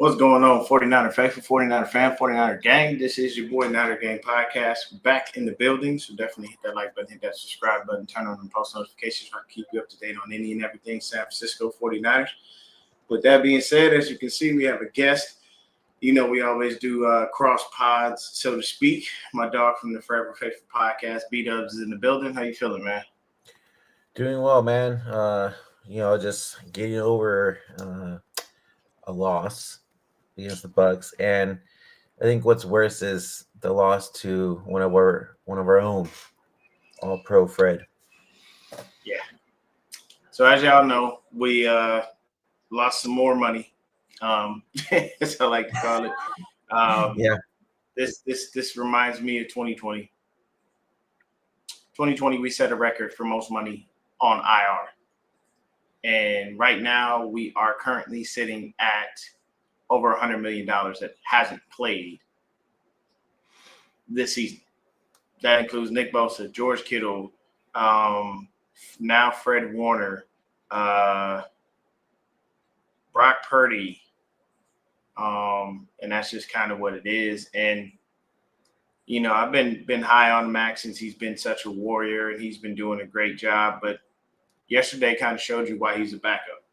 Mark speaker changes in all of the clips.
Speaker 1: What's going on, 49er faithful, 49er fan, 49er gang? This is your boy Niner Gang Podcast back in the building. So definitely hit that like button, hit that subscribe button, turn on the post notifications so I can keep you up to date on any and everything San Francisco 49ers. With that being said, as you can see, we have a guest. You know, we always do cross pods, so to speak. My dog from the Forever Faithful Podcast, B-Dubs, is in the building. How you feeling, man?
Speaker 2: Doing well, man. Just getting over a loss against the Bucs, and I think what's worse is the loss to one of our own, All Pro Fred.
Speaker 1: Yeah. So as y'all know, we lost some more money. As I like to call it.
Speaker 2: Yeah.
Speaker 1: This reminds me of 2020. 2020, we set a record for most money on IR. And right now, we are currently sitting at over $100 million that hasn't played this season. That includes Nick Bosa, George Kittle, now Fred Warner, Brock Purdy, and that's just kind of what it is. And you know, I've been high on Max since he's been such a warrior, and he's been doing a great job. But yesterday kind of showed you why he's a backup.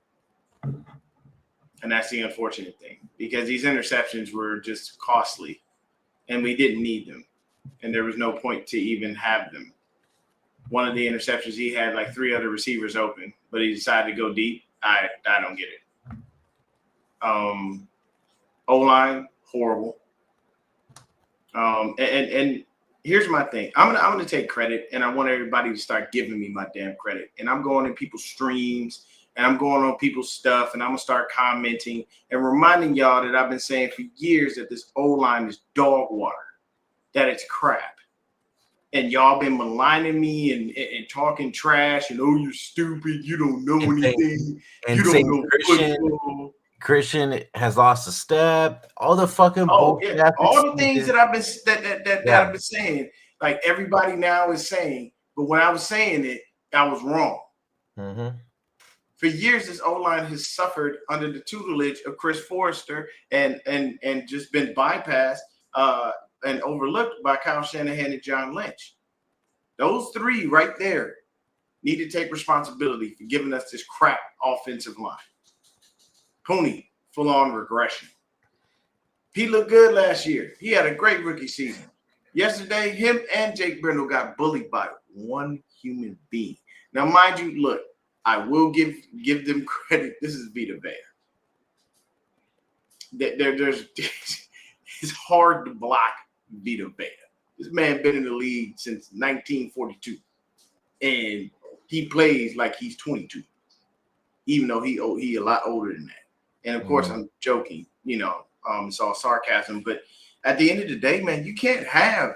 Speaker 1: And that's the unfortunate thing, because these interceptions were just costly and we didn't need them. And there was no point to even have them. One of the interceptions, he had like three other receivers open, but he decided to go deep. I don't get it. O-line, horrible. And here's my thing. I'm gonna take credit, and I want everybody to start giving me my damn credit. And I'm going in people's streams, and I'm going on people's stuff, and I'm gonna start commenting and reminding y'all that I've been saying for years that this O-line is dog water, that it's crap. And y'all been maligning me and talking trash, and you're stupid, you don't know anything, you don't know football.
Speaker 2: Christian has lost a step. All the fucking bullshit.
Speaker 1: Yeah. All the things that I've been I've been saying, like everybody now is saying, but when I was saying it, I was wrong.
Speaker 2: Mm-hmm.
Speaker 1: For years, this O-line has suffered under the tutelage of Chris Forrester and just been bypassed and overlooked by Kyle Shanahan and John Lynch. Those three right there need to take responsibility for giving us this crap offensive line. Pooney, full-on regression. He looked good last year. He had a great rookie season. Yesterday, him and Jake Brendel got bullied by one human being. Now, mind you, look, I will give them credit. This is Vita Vea. There's it's hard to block Vita Vea. This man been in the league since 1942, and he plays like he's 22, even though he a lot older than that. And of course, I'm joking. You know, it's all sarcasm. But at the end of the day, man, you can't have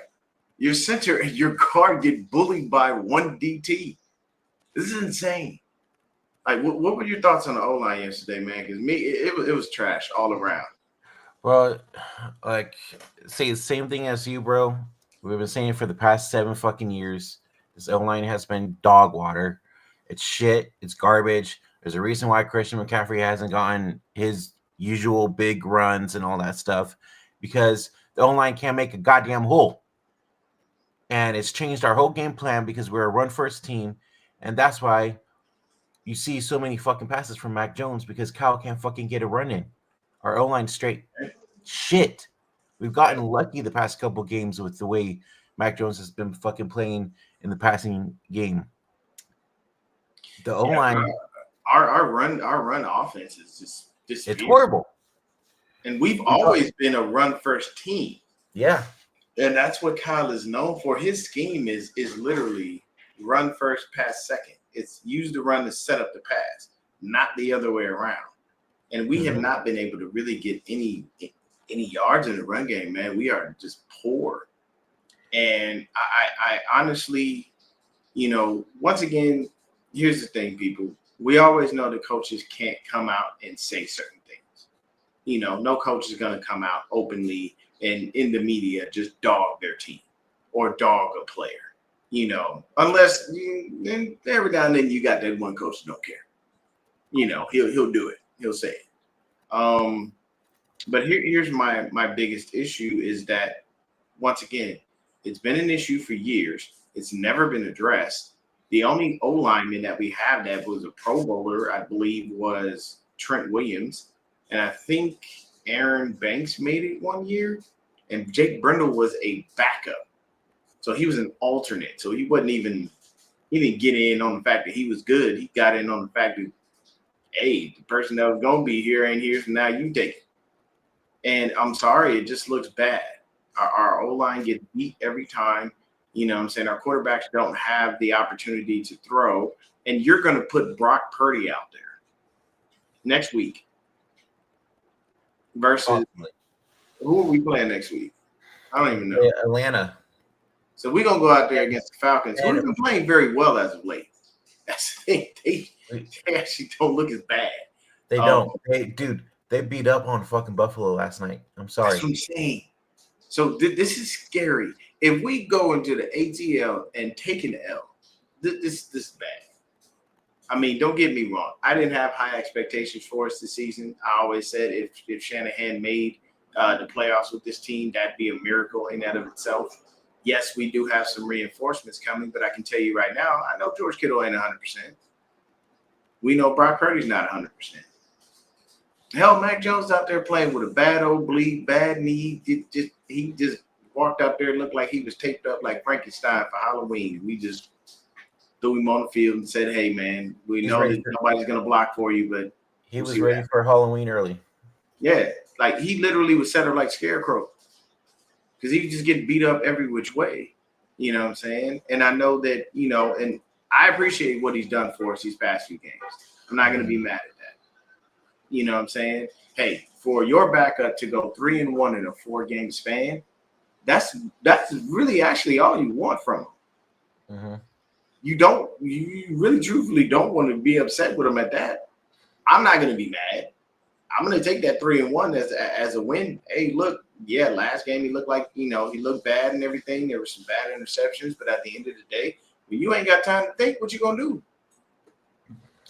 Speaker 1: your center and your guard get bullied by one DT. This is insane. Like, what were your thoughts on the O-line yesterday, man? Because it was trash all around.
Speaker 2: Well, like, say the same thing as you, bro. We've been saying it for the past 7 fucking years. This O-line has been dog water. It's shit. It's garbage. There's a reason why Christian McCaffrey hasn't gotten his usual big runs and all that stuff, because the O-line can't make a goddamn hole. And it's changed our whole game plan because we're a run-first team, and that's why you see so many fucking passes from Mac Jones, because Kyle can't fucking get a run in. Our O-line straight shit. We've gotten lucky the past couple games with the way Mac Jones has been fucking playing in the passing game. The O-line,
Speaker 1: our run offense is just
Speaker 2: it's horrible.
Speaker 1: And we've always been a run first team.
Speaker 2: Yeah.
Speaker 1: And that's what Kyle is known for. His scheme is literally run first, pass second. It's use the run to set up the pass, not the other way around. And we have not been able to really get any yards in the run game, man. We are just poor. And I honestly, you know, once again, here's the thing, people. We always know that coaches can't come out and say certain things. You know, no coach is going to come out openly and in the media just dog their team or dog a player, you know, unless every now and then you got that one coach that don't care. You know, he'll do it. He'll say it. But here's my biggest issue is that once again, it's been an issue for years. It's never been addressed. The only O lineman that we have that was a Pro Bowler, I believe, was Trent Williams, and I think Aaron Banks made it one year, and Jake Brindle was a backup, so he was an alternate. So he didn't get in on the fact that he was good. He got in on the fact that hey, the person that was gonna be here ain't here, so now you take it. And I'm sorry, it just looks bad. Our O line gets beat every time. You know what I'm saying? Our quarterbacks don't have the opportunity to throw. And you're going to put Brock Purdy out there next week versus who are we playing next week? I don't even know.
Speaker 2: Yeah, Atlanta.
Speaker 1: So we're going to go out there against the Falcons, who have been playing very well as of late. They actually don't look as bad.
Speaker 2: They don't. They beat up on fucking Buffalo last night. I'm sorry.
Speaker 1: That's what I'm saying. So this is scary. If we go into the ATL and take an L, this is bad. I mean, don't get me wrong. I didn't have high expectations for us this season. I always said if Shanahan made the playoffs with this team, that'd be a miracle in and of itself. Yes, we do have some reinforcements coming, but I can tell you right now, I know George Kittle ain't 100%. We know Brock Purdy's not 100%. Hell, Mac Jones out there playing with a bad oblique, bad knee. He just walked out there, looked like he was taped up like Frankenstein for Halloween. We just threw him on the field and said, hey, man, we know that nobody's going to block for you, but
Speaker 2: he was ready for Halloween early.
Speaker 1: Yeah, like he literally was set up like Scarecrow because he was just getting beat up every which way. You know what I'm saying? And I know that, you know, and I appreciate what he's done for us these past few games. I'm not going to be mad at that. You know what I'm saying? Hey, for your backup to go 3-1 in a 4-game span, that's really actually all you want from him.
Speaker 2: Mm-hmm.
Speaker 1: You really truthfully don't want to be upset with him at that. I'm not going to be mad. I'm going to take that 3-1 as a win. Hey, look, yeah, last game he looked like, you know, he looked bad and everything. There were some bad interceptions, but at the end of the day, when you ain't got time to think, what you going to do?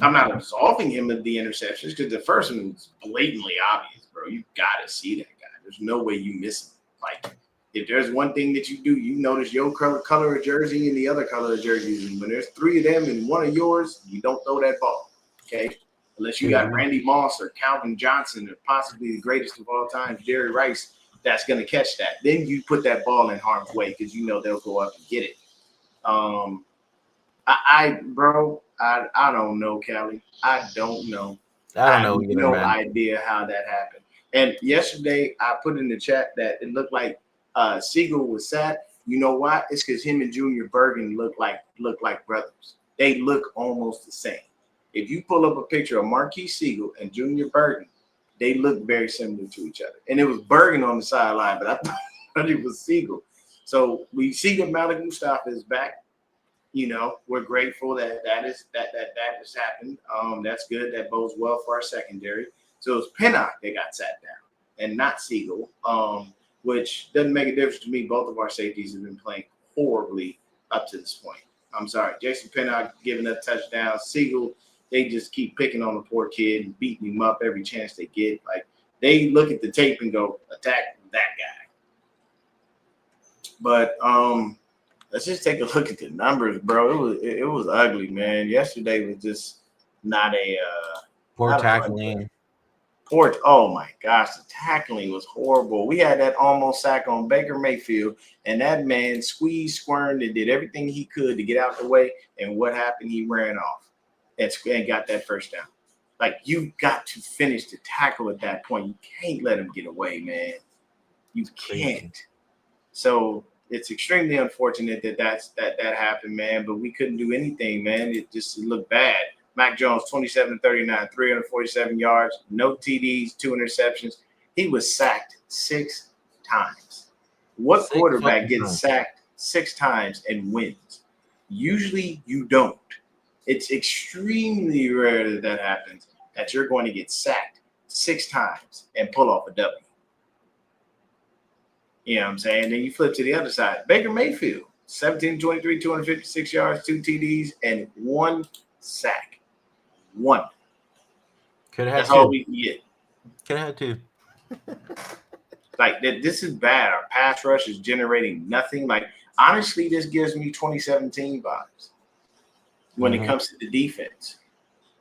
Speaker 1: I'm not absolving him of the interceptions because the first one was blatantly obvious, bro. You got to see that guy. There's no way you miss him. Like, if there's one thing that you do, you notice your color of jersey and the other color of jerseys. And when there's 3 of them and 1 of yours, you don't throw that ball, okay? Unless you got Randy Moss or Calvin Johnson or possibly the greatest of all time, Jerry Rice, that's going to catch that. Then you put that ball in harm's way because you know they'll go up and get it. I don't know, Callie. I don't know.
Speaker 2: I don't know either,
Speaker 1: no idea how that happened. And yesterday, I put in the chat that it looked like Siegel was sad. You know why? It's because him and Junior Bergen look like brothers. They look almost the same. If you pull up a picture of Marquise Siegel and Junior Bergen, they look very similar to each other. And it was Bergen on the sideline, but I thought it was Siegel. So we see that Malik Mustafa is back. You know, we're grateful that has happened. That's good. That bodes well for our secondary. So it's Pinnock that got sat down and not Siegel, which doesn't make a difference to me. Both of our safeties have been playing horribly up to this point. I'm sorry. Jason Pinnock giving a touchdown. Siegel, they just keep picking on the poor kid and beating him up every chance they get. Like, they look at the tape and go, attack that guy. But let's just take a look at the numbers, bro. It was ugly, man. Yesterday was just not a
Speaker 2: poor tackling.
Speaker 1: Oh my gosh, the tackling was horrible. We had that almost sack on Baker Mayfield, and that man squeezed, squirmed, and did everything he could to get out the way. And what happened? He ran off and got that first down. Like, you got to finish the tackle at that point. You can't let him get away, man. You can't. So it's extremely unfortunate that happened, man. But we couldn't do anything, man. It looked bad. Mac Jones, 27-39, 347 yards, no TDs, 2 interceptions. He was sacked 6 times. What quarterback gets sacked 6 times and wins? Usually you don't. It's extremely rare that happens, that you're going to get sacked 6 times and pull off a W. You know what I'm saying? Then you flip to the other side. Baker Mayfield, 17-23, 256 yards, 2 TDs, and 1 sack. 1.
Speaker 2: Could have had
Speaker 1: That's
Speaker 2: 2.
Speaker 1: all we can get.
Speaker 2: Could have had 2.
Speaker 1: Like that, this is bad. Our pass rush is generating nothing. Like honestly, this gives me 2017 vibes when it comes to the defense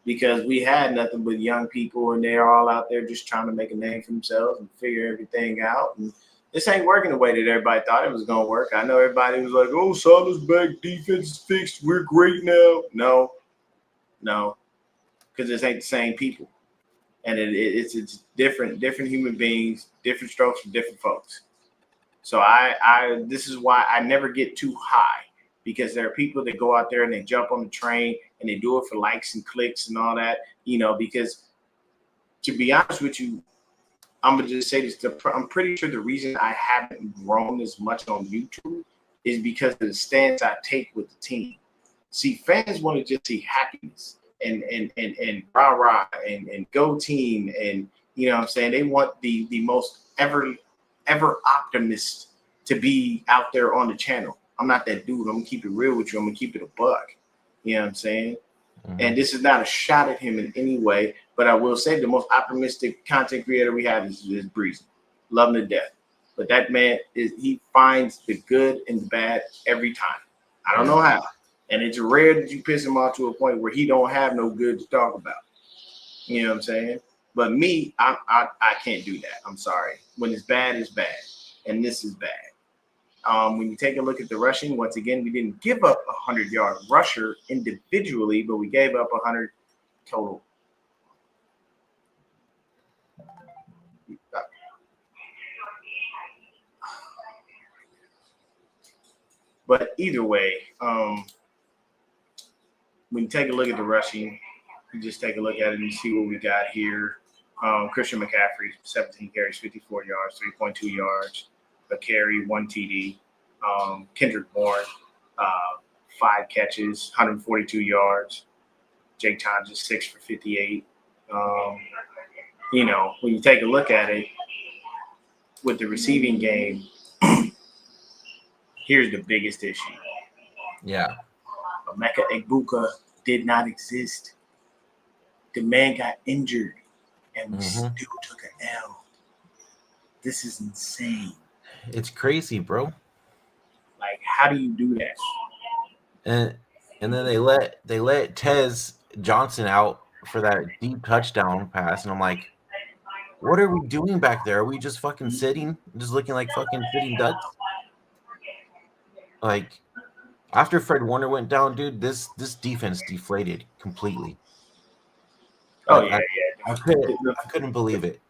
Speaker 1: because we had nothing but young people and they're all out there just trying to make a name for themselves and figure everything out. And this ain't working the way that everybody thought it was gonna work. I know everybody was like, "Oh, Salah's back, defense is fixed, we're great now." No, because this ain't the same people, and it's different human beings, different strokes for different folks. So I this is why I never get too high because there are people that go out there and they jump on the train and they do it for likes and clicks and all that, because to be honest with you, I'm gonna just say this. I'm pretty sure the reason I haven't grown as much on YouTube is because of the stance I take with the team. See, fans want to just see happiness and rah rah and go team and what I'm saying, they want the most ever optimist to be out there on the channel. I'm not that dude. I'm gonna keep it real with you. I'm gonna keep it a buck. You know what I'm saying? And this is not a shot at him in any way, but I will say the most optimistic content creator we have is Breezy. Love him to death. But that man he finds the good and the bad every time. I don't know how. And it's rare that you piss him off to a point where he don't have no good to talk about. You know what I'm saying? But me, I can't do that. I'm sorry. When it's bad, it's bad. And this is bad. When you take a look at the rushing, once again, we didn't give up a 100-yard rusher individually, but we gave up 100 total. But either way, when you take a look at the rushing, you just take a look at it and see what we got here. Christian McCaffrey, 17 carries, 54 yards, 3.2 yards, a carry, 1 TD. Kendrick Bourne, 5 catches, 142 yards. Jake Thompson, 6 for 58. When you take a look at it with the receiving game, here's the biggest issue.
Speaker 2: Yeah.
Speaker 1: Emeka Egbuka did not exist. The man got injured, and we still took an L. This is insane.
Speaker 2: It's crazy, bro.
Speaker 1: Like, how do you do that?
Speaker 2: And then they let Tez Johnson out for that deep touchdown pass, and I'm like, what are we doing back there? Are we just fucking sitting, just looking like fucking sitting ducks? Like, after Fred Warner went down, dude, this defense deflated completely.
Speaker 1: Like,
Speaker 2: I couldn't believe it.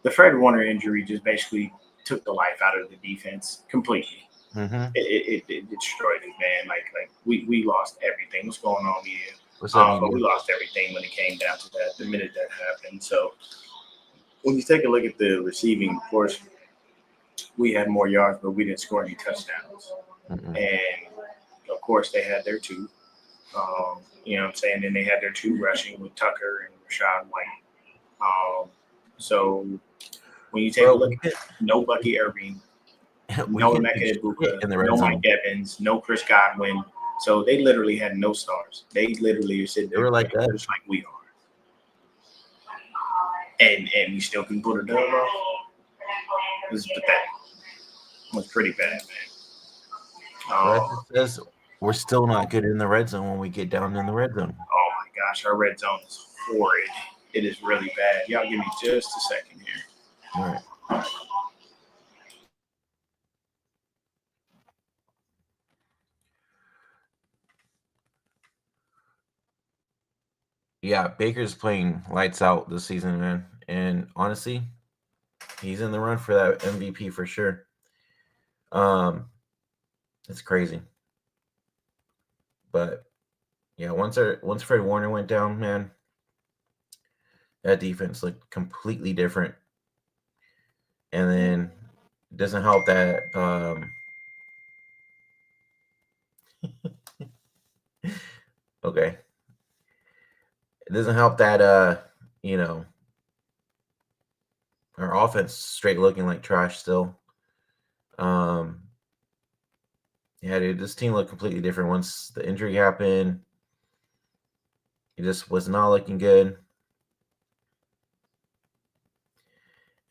Speaker 1: The Fred Warner injury just basically took the life out of the defense completely. It destroyed it, man. Like we lost everything. What's going on here? But we lost everything when it came down to that. The minute that happened. So when you take a look at the receiving, of course, we had more yards, but we didn't score any touchdowns. And of course, they had their 2. You know what I'm saying? Then they had their 2 rushing with Tucker and Rashad White. So when you take a look, no Bucky Irving, no Emeka Egbuka, no Mike Evans, no Chris Godwin. So they literally had no stars. They literally are sitting there
Speaker 2: like that,
Speaker 1: just like we are. And we still can put a dub off. It was pathetic. It was pretty bad, man.
Speaker 2: Says we're still not good in the red zone when we get down in the red zone.
Speaker 1: Oh my gosh, our red zone is horrid. It is really bad. Y'all give me just a second here.
Speaker 2: All right. Yeah, Baker's playing lights out this season, man. And honestly, he's in the run for that MVP for sure. It's crazy. But yeah, once Fred Warner went down, man, that defense looked completely different. And then it doesn't help that okay. It doesn't help that our offense straight looking like trash still. Yeah, dude, this team looked completely different once the injury happened. It just was not looking good.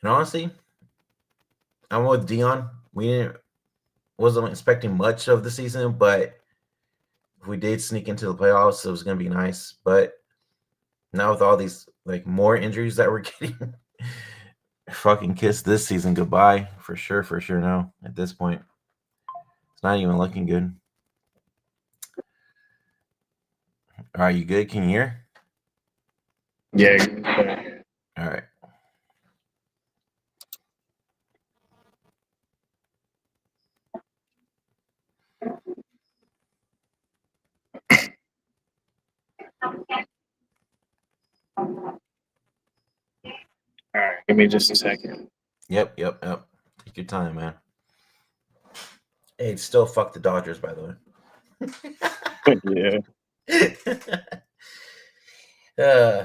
Speaker 2: And honestly, I'm with Dion. We didn't wasn't expecting much of the season, but if we did sneak into the playoffs, it was gonna be nice. But now with all these like more injuries that we're getting, fucking kiss this season goodbye for sure. For sure, now at this point, it's not even looking good. Are you good? Can you hear?
Speaker 3: Yeah.
Speaker 2: All right.
Speaker 3: All right. Give me just a second.
Speaker 2: Yep. Take your time, man. Hey, still fuck the Dodgers, by the
Speaker 3: Yeah.
Speaker 2: way. uh,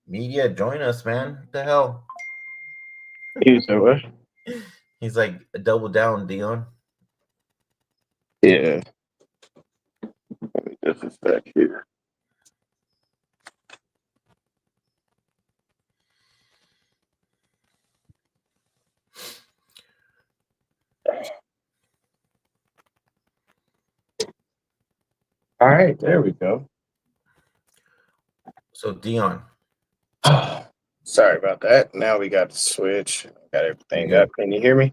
Speaker 2: media, join us, man. What the hell?
Speaker 3: You said what?
Speaker 2: He's like double down, Dion.
Speaker 3: Yeah. Just a sec here. All right. There we go.
Speaker 2: So Dion,
Speaker 3: Sorry about that. Now we got the switch. Got everything up. Can you hear me?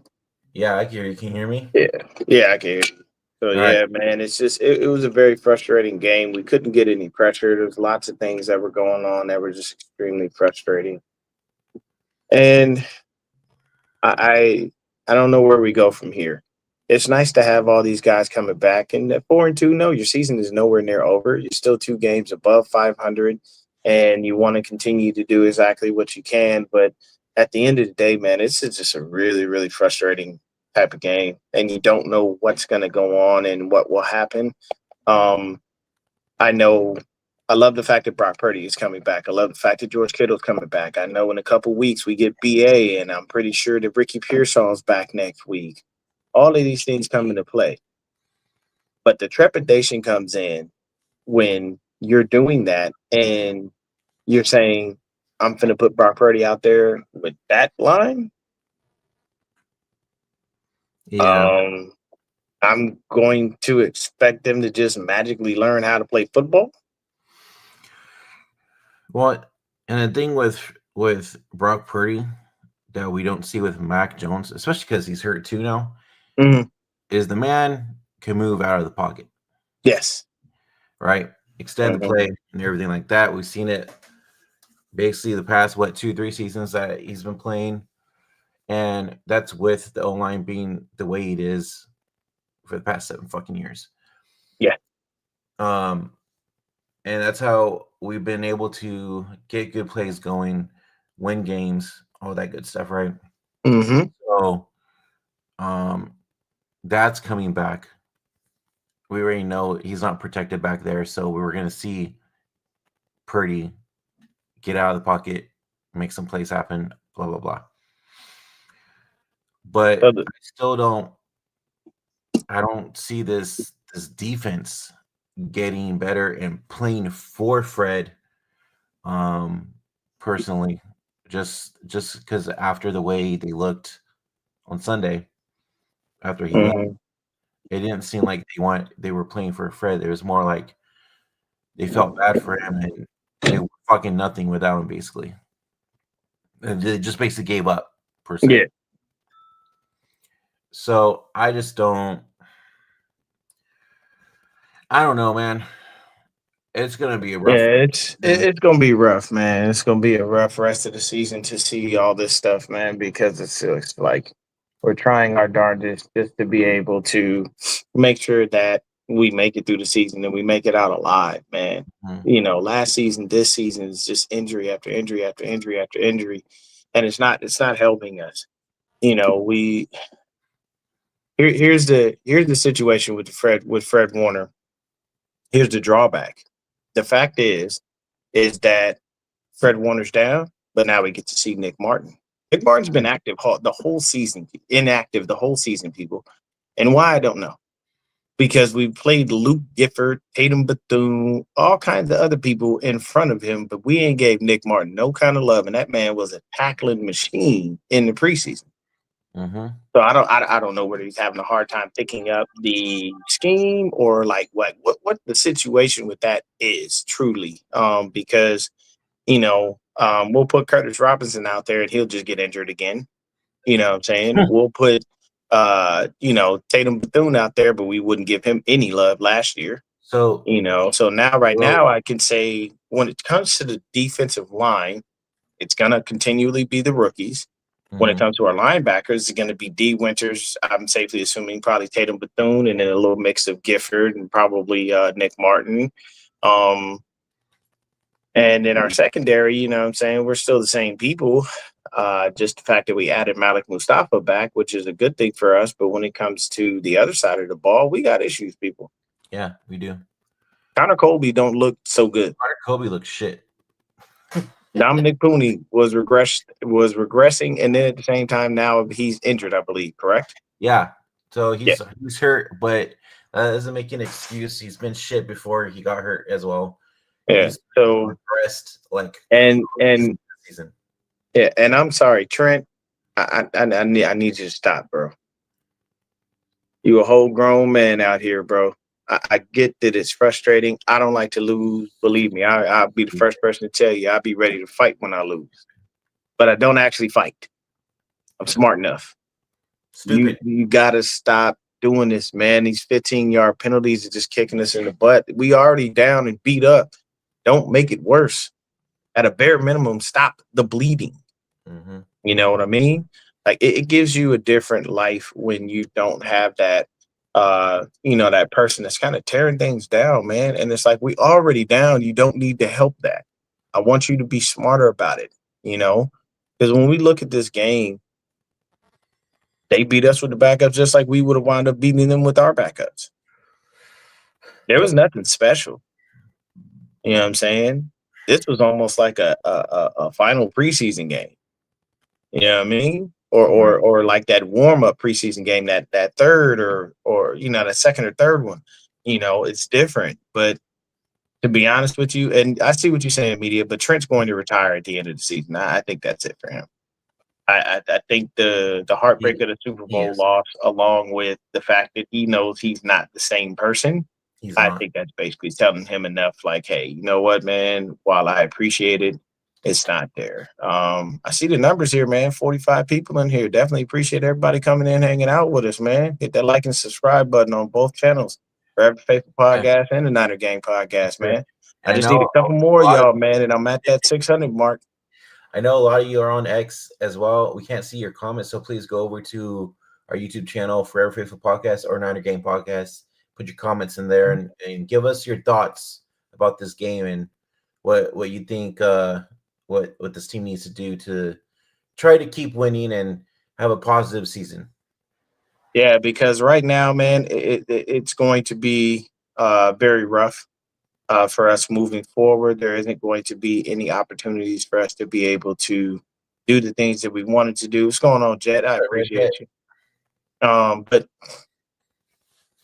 Speaker 2: yeah, I can hear you. Can you hear me?
Speaker 3: Yeah. Yeah, I can hear you. So
Speaker 2: All right.
Speaker 3: yeah, man, it's just it was a very frustrating game. We couldn't get any pressure. There's lots of things that were going on that were just extremely frustrating. And I don't know where we go from here. It's nice to have all these guys coming back. And at 4-2, no, your season is nowhere near over. You're still 2 games above 500, and you want to continue to do exactly what you can. But at the end of the day, man, this is just a really, really frustrating type of game, and you don't know what's going to go on and what will happen. Um, I know I love the fact that Brock Purdy is coming back. I love the fact that George Kittle's coming back. I know in a couple weeks we get BA, and I'm pretty sure that Ricky Pearsall's back next week. All of these things come into play. But the trepidation comes in when you're doing that and you're saying, I'm going to put Brock Purdy out there with that line.
Speaker 2: Yeah.
Speaker 3: I'm going to expect them to just magically learn how to play football.
Speaker 2: Well, and the thing with Brock Purdy that we don't see with Mac Jones, especially because he's hurt too now,
Speaker 3: Mhm.
Speaker 2: is the man can move out of the pocket,
Speaker 3: Yes.
Speaker 2: right? Extend the
Speaker 3: Mhm.
Speaker 2: play and everything like that. We've seen it basically the past 2-3 seasons that he's been playing, and that's with the O line being the way it is for the past 7 fucking years.
Speaker 3: Yeah.
Speaker 2: And that's how we've been able to get good plays going, win games, all that good stuff, right?
Speaker 3: Mm-hmm.
Speaker 2: So, um, that's coming back. We already know he's not protected back there, so we were going to see Purdy get out of the pocket, make some plays happen, blah blah blah. But I still don't. I don't see this defense getting better and playing for Fred. Personally, just because after the way they looked on Sunday, after he left,
Speaker 3: Mm-hmm.
Speaker 2: it didn't seem like they were playing for Fred. It was more like they felt bad for him and they were fucking nothing without him, basically. And they just basically gave up, per se.
Speaker 3: Yeah.
Speaker 2: So I just don't. I don't know, man. It's gonna be a rough.
Speaker 3: Yeah, it's gonna be rough, man. It's gonna be a rough rest of the season to see all this stuff, man, because it's like we're trying our darndest just to be able to make sure that we make it through the season and we make it out alive, man.
Speaker 2: Mhm.
Speaker 3: You know, last season, this season is just injury after injury after injury after injury, and it's not helping us. You know, here's the situation with Fred Warner. Here's the drawback. The fact is that Fred Warner's down, but now we get to see Nick Martin. Nick Martin's been active the whole season, inactive the whole season, people. And why, I don't know. because we played Luke Gifford, Tatum Bethune, all kinds of other people in front of him, but we ain't gave Nick Martin no kind of love, and that man was a tackling machine in the preseason.
Speaker 2: Mm-hmm.
Speaker 3: So I don't know whether he's having a hard time picking up the scheme or like what the situation with that is truly. Because we'll put Curtis Robinson out there and he'll just get injured again. You know what I'm saying? We'll put Tatum Bethune out there, but we wouldn't give him any love last year.
Speaker 2: So
Speaker 3: So right now I can say when it comes to the defensive line, it's gonna continually be the rookies. When it comes to our linebackers, it's going to be D. Winters. I'm safely assuming probably Tatum Bethune, and then a little mix of Gifford and probably Nick Martin. And then our secondary, you know what I'm saying? We're still the same people. Just the fact that we added Malik Mustafa back, which is a good thing for us. But when it comes to the other side of the ball, we got issues, people.
Speaker 2: Yeah, we do.
Speaker 3: Connor Colby don't look so good.
Speaker 2: Connor Colby looks shit.
Speaker 3: Dominic Pooney was regressing, and then at the same time now he's injured, I believe. Correct?
Speaker 2: Yeah. So he's hurt, but that doesn't make an excuse. He's been shit before he got hurt as well.
Speaker 3: Yeah.
Speaker 2: He's
Speaker 3: so
Speaker 2: regressed
Speaker 3: and
Speaker 2: season.
Speaker 3: Yeah, and I'm sorry, Trent. I need you to stop, bro. You a whole grown man out here, bro. I get that it's frustrating. I don't like to lose. Believe me, I'll be the first person to tell you I'll be ready to fight when I lose. But I don't actually fight. I'm smart enough.
Speaker 2: Stupid.
Speaker 3: You gotta stop doing this, man. These 15-yard penalties are just kicking us in the butt. We already down and beat up. Don't make it worse. At a bare minimum, stop the bleeding.
Speaker 2: Mm-hmm.
Speaker 3: You know what I mean? Like it gives you a different life when you don't have that that person that's kind of tearing things down, man. And it's like we already down. You don't need to help that. I want you to be smarter about it, because when we look at this game, they beat us with the backups just like we would have wound up beating them with our backups. There was nothing special. You know what I'm saying? This was almost like a final preseason game. You know what I mean? Or like that warm up preseason game, that third or that second or third one. It's different. But to be honest with you, and I see what you're saying, media, but Trent's going to retire at the end of the season. I think that's it for him. I think the heartbreak of the Super Bowl loss, along with the fact that he knows he's not the same person, I think that's basically telling him enough. Like, hey, you know what, man? While I appreciate it, it's not there. I see the numbers here, man. 45 people in here. Definitely appreciate everybody coming in, hanging out with us, man. Hit that like and subscribe button on both channels, Forever Faithful Podcast and the Niner Gang Podcast, man. I just need a couple more of y'all, man, and I'm at that 600 mark.
Speaker 2: I know a lot of you are on X as well. We can't see your comments, so please go over to our YouTube channel, Forever Faithful Podcast or Niner Gang Podcast. Put your comments in there and give us your thoughts about this game and what you think what this team needs to do to try to keep winning and have a positive season.
Speaker 3: Yeah, because right now, man, it's going to be very rough for us moving forward. There isn't going to be any opportunities for us to be able to do the things that we wanted to do. What's going on, Jet? I appreciate you. But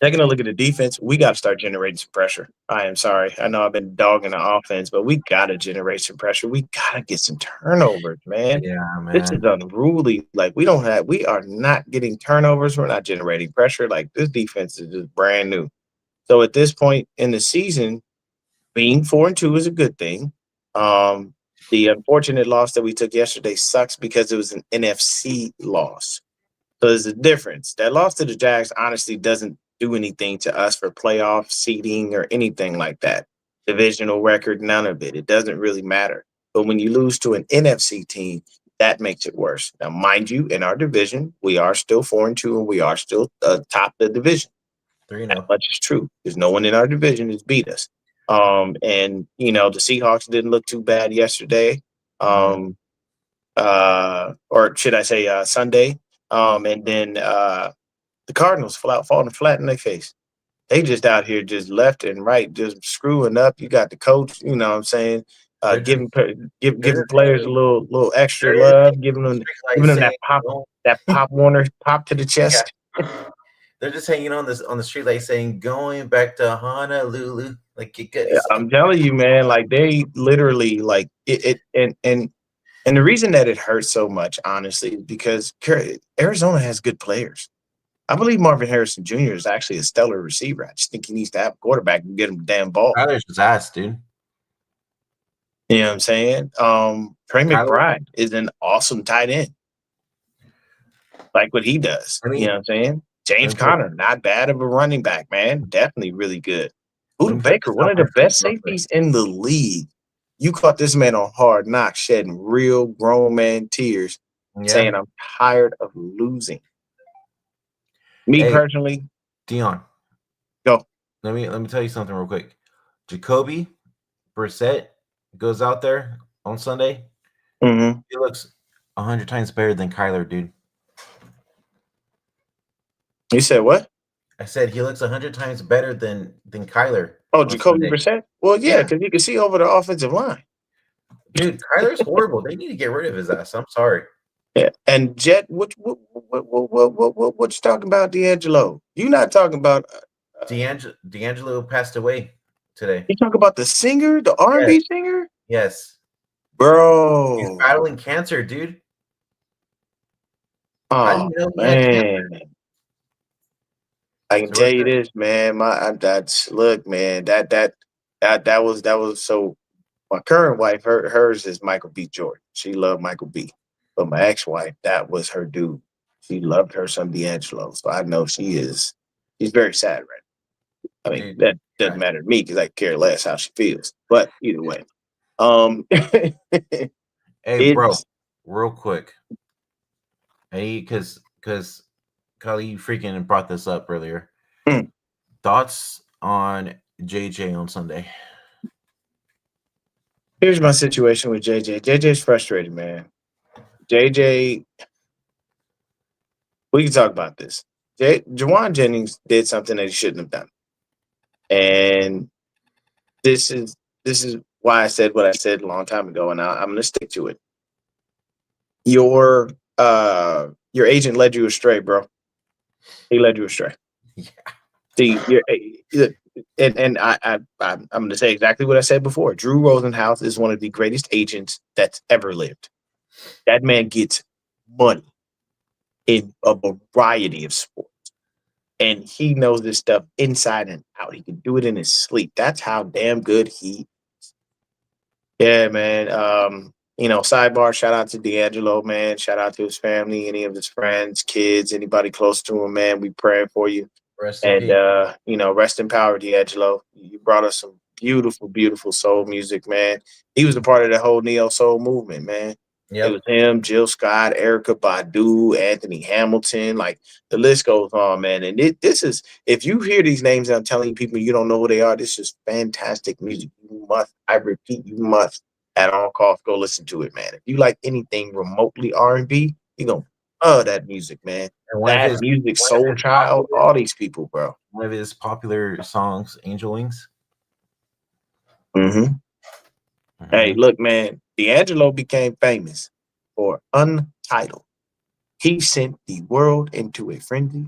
Speaker 3: taking a look at the defense, we got to start generating some pressure. I am sorry. I know I've been dogging the offense, but we got to generate some pressure. We got to get some turnovers, man.
Speaker 2: Yeah, man.
Speaker 3: This is unruly. Like, we are not getting turnovers. We're not generating pressure. Like, this defense is just brand new. So at this point in the season, being 4-2 is a good thing. The unfortunate loss that we took yesterday sucks because it was an NFC loss. So there's a difference. That loss to the Jags honestly doesn't do anything to us for playoff seeding or anything like that. Divisional record, none of it. It doesn't really matter. But when you lose to an NFC team, that makes it worse. Now, mind you, in our division, we are still 4-2 and we are still top of the division.
Speaker 2: 3-0.
Speaker 3: That much is true because no one in our division has beat us. And the Seahawks didn't look too bad yesterday. Or should I say Sunday? And then the Cardinals falling flat in their face. They just out here just left and right, just screwing up. You got the coach, you know what I'm saying, giving players a little extra love, giving them that Pop Warner pop to the chest.
Speaker 2: They're just hanging on the street, like saying, "Going back to Honolulu." Like it
Speaker 3: Yeah,
Speaker 2: gets.
Speaker 3: I'm telling you, man. Like they literally like it and the reason that it hurts so much, honestly, is because Arizona has good players. I believe Marvin Harrison Jr. is actually a stellar receiver. I just think he needs to have a quarterback and get him the damn ball.
Speaker 2: Kyler's his ass, dude.
Speaker 3: You know what I'm saying? Trey
Speaker 2: Kyler,
Speaker 3: McBride is an awesome tight end, like what he does.
Speaker 2: I
Speaker 3: You know
Speaker 2: mean,
Speaker 3: what I'm saying?
Speaker 2: let
Speaker 3: James
Speaker 2: me put
Speaker 3: Conner, not bad of a running back, man. Definitely really good. Buda
Speaker 2: let me put
Speaker 3: Baker,
Speaker 2: this
Speaker 3: one
Speaker 2: out
Speaker 3: of the
Speaker 2: there for you
Speaker 3: best
Speaker 2: real quick.
Speaker 3: safeties in the league. You caught this man on Hard Knocks shedding real grown man tears, saying,
Speaker 2: Yeah.
Speaker 3: I'm tired of losing. Me
Speaker 2: Hey,
Speaker 3: personally,
Speaker 2: Dion.
Speaker 3: go.
Speaker 2: Let me tell you something real quick. Jacoby Brissett goes out there on Sunday.
Speaker 3: Mm-hmm.
Speaker 2: He looks 100 times better than Kyler, dude.
Speaker 3: You said what?
Speaker 2: I said he looks 100 times better than Kyler
Speaker 3: Oh,
Speaker 2: on
Speaker 3: Jacoby
Speaker 2: Sunday.
Speaker 3: Brissett? Well, yeah,
Speaker 2: Yeah,
Speaker 3: because you can see over the offensive line.
Speaker 2: dude, Kyler's horrible. They need to get rid of his ass. I'm sorry.
Speaker 3: Yeah, and Jet, what you talking about, D'Angelo? You not talking about?
Speaker 2: D'Angelo passed away today.
Speaker 3: You talking about the singer, the
Speaker 2: Yes,
Speaker 3: R&B singer,
Speaker 2: yes. He's
Speaker 3: bro?
Speaker 2: battling cancer, dude. How do
Speaker 3: Oh
Speaker 2: you know he had
Speaker 3: man,
Speaker 2: cancer?
Speaker 3: I can
Speaker 2: So we're
Speaker 3: tell you
Speaker 2: good.
Speaker 3: this, man. That's look, man. That was so. My current wife, hers is Michael B. Jordan. She loved Michael B. But my ex-wife, that was her dude. She loved her son D'Angelo. So I know she's very sad right now. I mean,
Speaker 2: Dude.
Speaker 3: that doesn't
Speaker 2: Yeah.
Speaker 3: matter to me because I care less how she feels. But either way.
Speaker 2: Hey, bro,
Speaker 3: It's
Speaker 2: real quick. Hey, because Kali, you freaking brought this up earlier.
Speaker 3: mm,
Speaker 2: Thoughts on JJ on Sunday?
Speaker 3: here's my situation with JJ. JJ's frustrated, man. JJ, we can talk about this. Jawan Jennings did something that he shouldn't have done. And this is why I said what I said a long time ago, and I'm gonna stick to it. Your agent led you astray, bro. He led you astray.
Speaker 2: Yeah.
Speaker 3: See, and I'm going to say exactly what I said before. Drew Rosenhaus is one of the greatest agents that's ever lived. That man gets money in a variety of sports, and he knows this stuff inside and out. He can do it in his sleep. That's how damn good he. Yeah, man. Sidebar. Shout out to D'Angelo, man. Shout out to his family, any of his friends, kids, anybody close to him, man. We praying for you.
Speaker 2: Rest in
Speaker 3: And
Speaker 2: peace.
Speaker 3: rest in power, D'Angelo. You brought us some beautiful, beautiful soul music, man. He was a part of the whole neo soul movement, man. It
Speaker 2: Yep.
Speaker 3: was him, Jill Scott, Erica Badu, Anthony Hamilton. Like the list goes on, man. And this is, if you hear these names, I'm telling people you don't know who they are. This is fantastic music. You must, I repeat, you must at all costs go listen to it, man. If you like anything remotely R&B, you're gonna love that music, man.
Speaker 2: And
Speaker 3: That music, Soul Child, all these people, bro.
Speaker 2: one of his popular songs, Angel Wings.
Speaker 3: Mm-hmm. Hey, look, man, D'Angelo became famous for Untitled. He sent the world into a frenzy.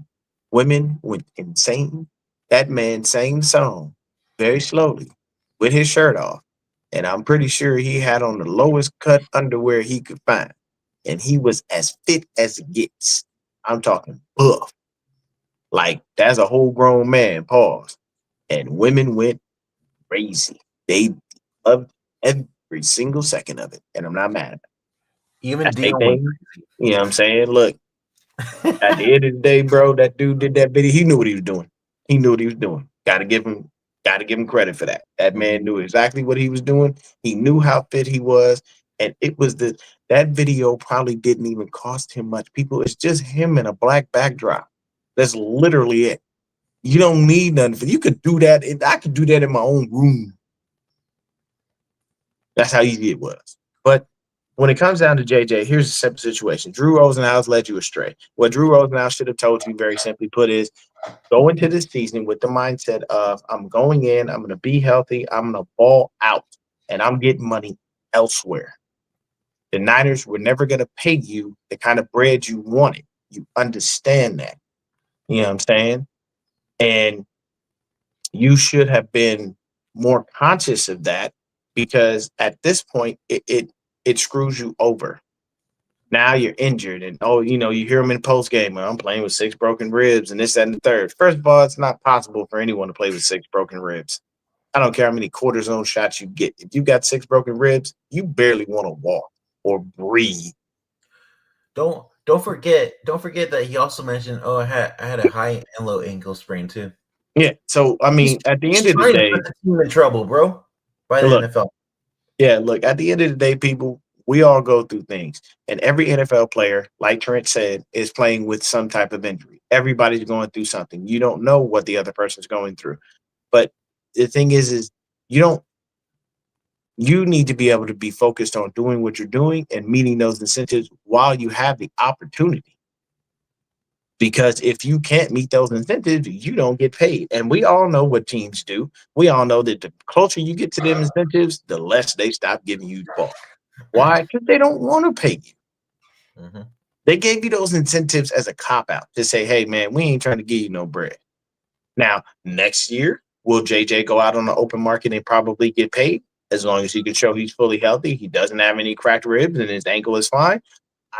Speaker 3: Women went insane. That man sang the song very slowly with his shirt off. And I'm pretty sure he had on the lowest cut underwear he could find. And he was as fit as it gets. I'm talking buff. Like, that's a whole grown man, pause. And women went crazy. They loved every single second of it. And I'm not mad at it.
Speaker 2: Even
Speaker 3: That's their
Speaker 2: Dion went
Speaker 3: thing. You know what I'm saying? Look, at the end of the day, bro, that dude did that video. He knew what he was doing. He knew what he was doing. Gotta give him credit for that. That man knew exactly what he was doing. He knew how fit he was. And it was that video probably didn't even cost him much. People, it's just him in a black backdrop. That's literally it. You don't need nothing. You could do that. I could do that in my own room. That's how easy it was. But when it comes down to JJ, here's a simple situation. Drew Rosenhaus led you astray. What Drew Rosenhaus should have told you, very simply put, is go into this season with the mindset of I'm going in, I'm going to be healthy, I'm going to ball out, and I'm getting money elsewhere. The Niners were never going to pay you the kind of bread you wanted. You understand that. You know what I'm saying? And you should have been more conscious of that because at this point it screws you over. Now you're injured, and you hear them in post game. I'm playing with 6 broken ribs, and this, that, and the third. First of all, it's not possible for anyone to play with 6 broken ribs. I don't care how many cortisone shots you get. If you got 6 broken ribs, you barely want to walk or breathe.
Speaker 2: Don't forget that he also mentioned, oh, I had a high and low ankle sprain too.
Speaker 3: Yeah. So I mean, at the end of the
Speaker 2: Trying to
Speaker 3: day,
Speaker 2: put the team in trouble, bro. By the
Speaker 3: look,
Speaker 2: NFL.
Speaker 3: yeah, look, at the end of the day, people, we all go through things. And every NFL player, like Trent said, is playing with some type of injury. Everybody's going through something. You don't know what the other person's going through. But the thing is you need to be able to be focused on doing what you're doing and meeting those incentives while you have the opportunity. Because if you can't meet those incentives, you don't get paid. And we all know what teams do. We all know that the closer you get to them incentives, the less they stop giving you the ball. Why? Because they don't want to pay you.
Speaker 2: Mm-hmm.
Speaker 3: They gave you those incentives as a cop out to say, hey, man, we ain't trying to give you no bread. Now, next year, will JJ go out on the open market and probably get paid? As long as he can show he's fully healthy, he doesn't have any cracked ribs, and his ankle is fine.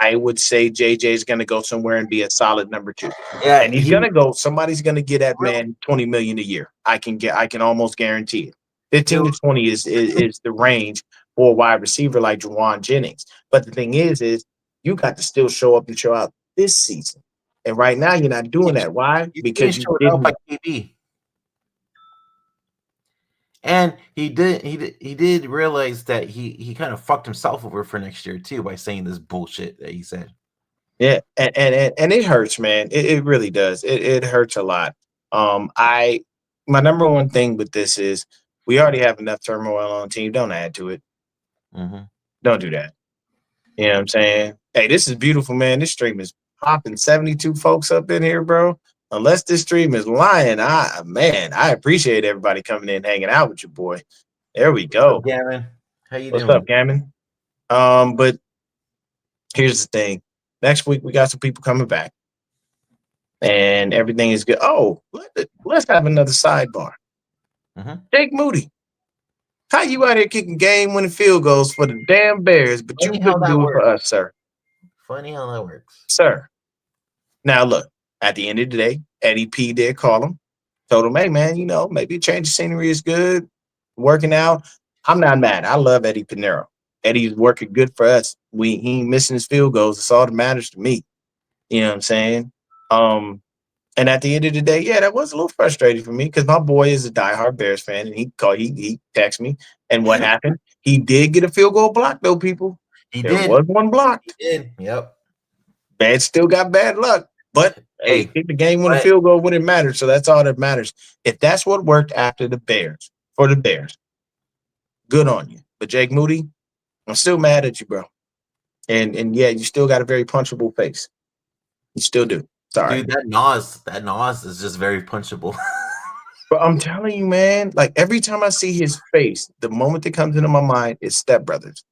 Speaker 3: I would say JJ is going to go somewhere and be a solid number 2.
Speaker 2: Yeah,
Speaker 3: And he's going to go. Somebody's going to get that man $20 million a year. I can almost guarantee it. 15 to 20 is the range for a wide receiver like Juwan Jennings. But the thing is you got to still show up and show out this season. And right now you're not doing that. Why? Because you
Speaker 2: showed up
Speaker 3: didn't.
Speaker 2: by KB. And he did realize that he kind of fucked himself over for next year too by saying this bullshit that he said.
Speaker 3: Yeah, and it hurts, man. It really does. It hurts a lot. My number one thing with this is we already have enough turmoil on the team. Don't add to it.
Speaker 2: Mm-hmm.
Speaker 3: Don't do that. You know what I'm saying? Hey, this is beautiful, man. This stream is popping. 72 folks up in here, bro. Unless this stream is lying, I appreciate everybody coming in, hanging out with you, boy. There we go.
Speaker 2: What's up, Gammon? How you
Speaker 3: What's
Speaker 2: doing?
Speaker 3: up, Gammon? But here's the thing. Next week we got some people coming back, and everything is good. Oh, let's have another sidebar.
Speaker 2: Mm-hmm.
Speaker 3: Jake Moody, how you out here kicking game-winning field goals for the damn Bears, but you couldn't do it for us, sir?
Speaker 2: Funny how that works,
Speaker 3: sir. Now look, at the end of the day, Eddie P did call him, told him, hey man, maybe a change of scenery is good. Working out. I'm not mad. I love Eddie Pinero. Eddie's working good for us. He ain't missing his field goals. It's all that matters to me. You know what I'm saying? And at the end of the day, yeah, that was a little frustrating for me because my boy is a diehard Bears fan, and he texted me. And what happened? He did get a field goal block, though, people. There was one blocked.
Speaker 2: He did. Yep.
Speaker 3: Bad still got bad luck. But hey, kick the game when the field goal when it matters. So that's all that matters. If that's what worked after the Bears, for the Bears, good on you. But Jake Moody, I'm still mad at you, bro. And yeah, you still got a very punchable face. You still do. Sorry.
Speaker 2: Dude, that Nas is just very punchable.
Speaker 3: But I'm telling you, man, like every time I see his face, the moment that comes into my mind is Step Brothers.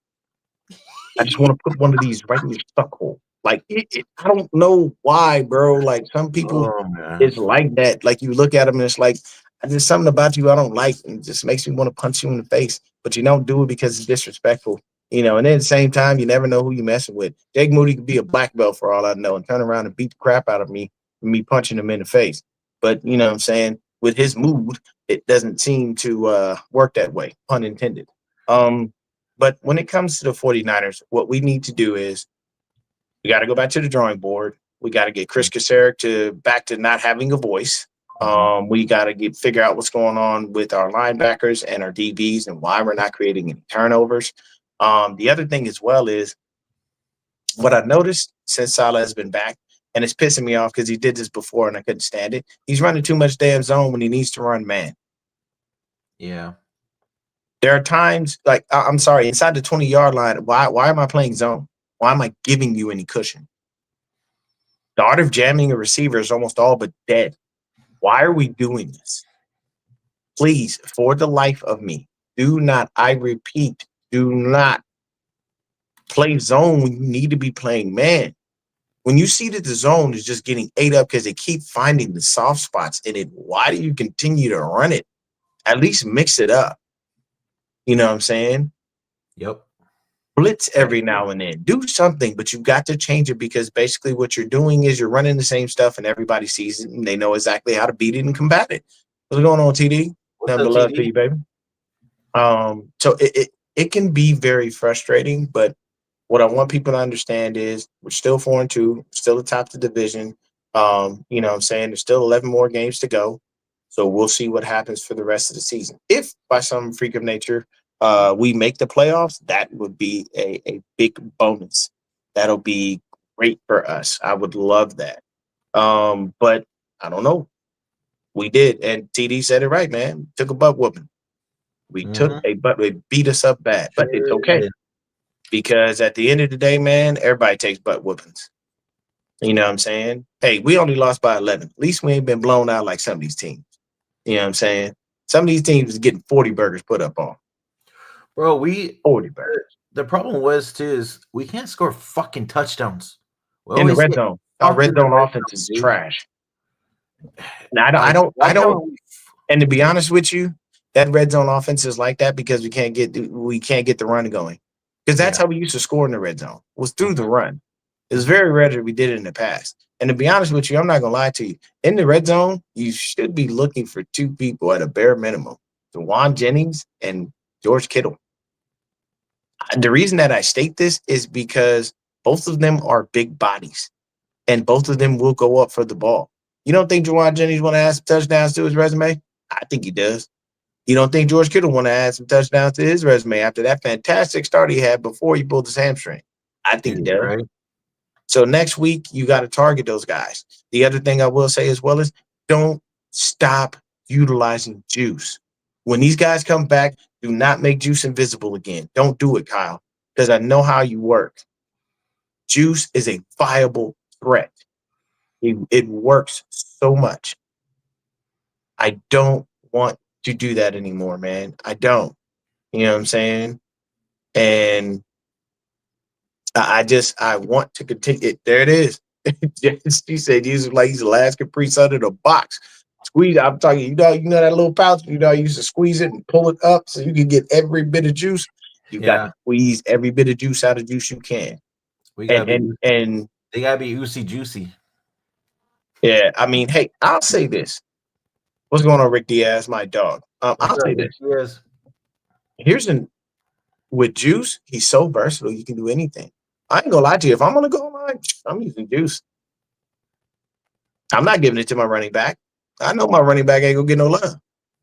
Speaker 3: I just want to put one of these right in your stuck hole. Like I don't know why, bro. Like some people, it's like that. Like you look at them and it's like, there's something about you I don't like, and it just makes me want to punch you in the face. But you don't do it because it's disrespectful, And then at the same time, you never know who you're messing with. Jake Moody could be a black belt for all I know, and turn around and beat the crap out of me punching him in the face. But you know what I'm saying? With his mood, it doesn't seem to work that way, pun intended. But when it comes to the 49ers, what we need to do is we got to go back to the drawing board. We got to get Chris Kacerek back to not having a voice. We got to figure out what's going on with our linebackers and our DBs and why we're not creating any turnovers. The other thing as well is what I noticed since Salah has been back, and it's pissing me off because he did this before and I couldn't stand it. He's running too much damn zone when he needs to run man.
Speaker 2: Yeah.
Speaker 3: There are times, like, I'm sorry, inside the 20-yard line, why am I playing zone? Why am I giving you any cushion? The art of jamming a receiver is almost all but dead. Why are we doing this? Please, for the life of me, do not, I repeat, do not play zone when you need to be playing man. When you see that the zone is just getting ate up because they keep finding the soft spots in it, why do you continue to run it? At least mix it up. You know what I'm saying?
Speaker 2: Yep.
Speaker 3: Blitz every now and then. Do something, but you've got to change it because basically what you're doing is you're running the same stuff and everybody sees it and they know exactly how to beat it and combat it. What's going on, TD?
Speaker 2: What's
Speaker 3: Nothing
Speaker 2: up,
Speaker 3: but love to
Speaker 2: TD?
Speaker 3: you, baby. So it can be very frustrating, but what I want people to understand is we're still 4-2, still atop the division. You know what I'm saying? There's still 11 more games to go. So we'll see what happens for the rest of the season. If by some freak of nature we make the playoffs, that would be a big bonus. That'll be great for us. I would love that. But I don't know. We did, and TD said it right, man. Took a butt whooping. We took a butt. They beat us up bad, but it's okay because at the end of the day, man, everybody takes butt whoopings. You know what I'm saying? Hey, we only lost by 11. At least we ain't been blown out like some of these teams. You know what I'm saying? Some of these teams is getting 40 burgers put up on.
Speaker 2: Bro, we
Speaker 3: 40 burgers.
Speaker 2: The problem was too is we can't score fucking touchdowns. We
Speaker 3: In the
Speaker 2: always
Speaker 3: red
Speaker 2: get
Speaker 3: zone. Our
Speaker 2: fucked
Speaker 3: red
Speaker 2: in the
Speaker 3: zone
Speaker 2: red
Speaker 3: offense is
Speaker 2: zone, dude.
Speaker 3: trash. Now,
Speaker 2: Like, why
Speaker 3: I don't.
Speaker 2: can't we-
Speaker 3: And to be honest with you, that red zone offense is like that because we can't get the run going. Because that's how we used to score in the red zone, was through the run. It was very rare that we did it in the past. And to be honest with you, I'm not gonna lie to you. In the red zone, you should be looking for two people at a bare minimum: Dewan Jennings and George Kittle. The reason that I state this is because both of them are big bodies, and both of them will go up for the ball. You don't think Dewan Jennings want to add some touchdowns to his resume? I think he does. You don't think George Kittle want to add some touchdowns to his resume after that fantastic start he had before he pulled his hamstring? I think he does.
Speaker 2: Right?
Speaker 3: So next week, you got to target those guys. The other thing I will say as well is don't stop utilizing Juice. When these guys come back, do not make Juice invisible again. Don't do it, Kyle, because I know how you work. Juice is a viable threat. It works so much. I don't want to do that anymore, man. I don't. You know what I'm saying? And I want to continue it. There it is. She said he's like he's the last Capri Sun in the box. Squeeze. I'm talking. You know that little pouch. You know, I used to squeeze it and pull it up so you can get every bit of juice. You got to squeeze every bit of juice out of juice you can.
Speaker 2: We gotta
Speaker 3: And
Speaker 2: they gotta be oozy juicy.
Speaker 3: yeah, I mean, hey, I'll say this. What's going on, Rick Diaz, my dog? I'll say this.
Speaker 2: Yes.
Speaker 3: Here's with Juice, he's so versatile. You can do anything. I ain't gonna lie to you. If I'm gonna go online, I'm using Juice. I'm not giving it to my running back. I know my running back ain't gonna get no love.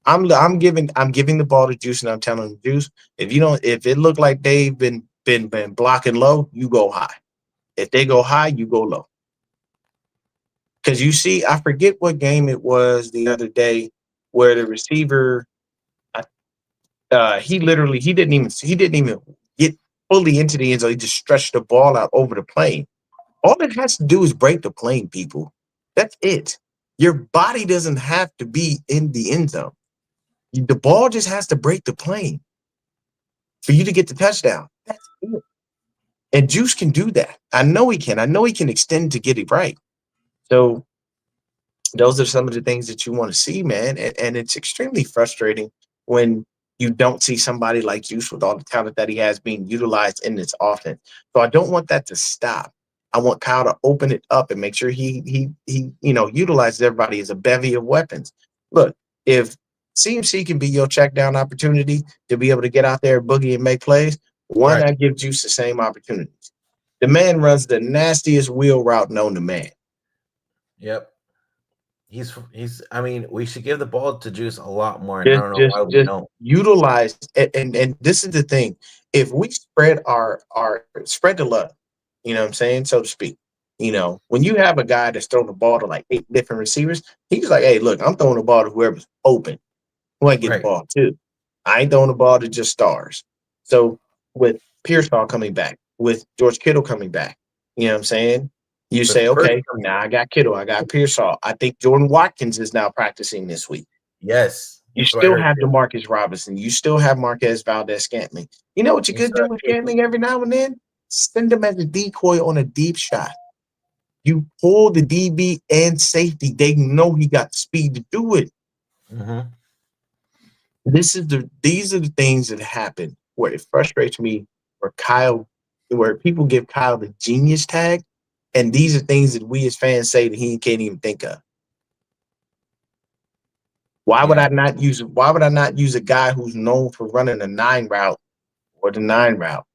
Speaker 3: I'm giving the ball to Juice, and I'm telling him, Juice, if it look like they've been blocking low, you go high. If they go high, you go low. Because you see, I forget what game it was the other day where the receiver, he didn't even get fully into the end zone. He just stretched the ball out over the plane. All it has to do is break the plane, people. That's it. Your body doesn't have to be in the end zone. The ball just has to break the plane for you to get the touchdown. That's it. And Juice can do that. I know he can. I know he can extend to get it right. So those are some of the things that you want to see, man. And it's extremely frustrating when you don't see somebody like Juice with all the talent that he has being utilized in this offense. So I don't want that to stop. I want Kyle to open it up and make sure he utilizes everybody as a bevy of weapons. Look, if CMC can be your check down opportunity to be able to get out there, boogie, and make plays, why not give Juice the same opportunities? The man runs the nastiest wheel route known to man.
Speaker 2: Yep. He's. I mean, we should give the ball to Juice a lot more. And I don't know why we don't
Speaker 3: utilize. And this is the thing: if we spread spread the love, you know what I'm saying, so to speak. You know, when you have a guy that's throwing the ball to like 8 different receivers, he's like, "Hey, look, I'm throwing the ball to whoever's open, who I get the ball to. I ain't throwing the ball to just stars." So with Pearsall coming back, with George Kittle coming back, you know what I'm saying? You say, okay, now I got Kittle, I got Pearsall. I think Jordan Watkins is now practicing this week.
Speaker 2: Yes.
Speaker 3: You still have DeMarcus Robinson. You still have Marquez Valdez-Scantling. You know what you could do with Scantling every now and then? Send him as a decoy on a deep shot. You pull the DB and safety. They know he got the speed to do it.
Speaker 2: Mm-hmm.
Speaker 3: These are the things that happen where it frustrates me where people give Kyle the genius tag, and these are things that we as fans say that he can't even think of. Why would I not use a guy who's known for running a 9 route or the 9 route?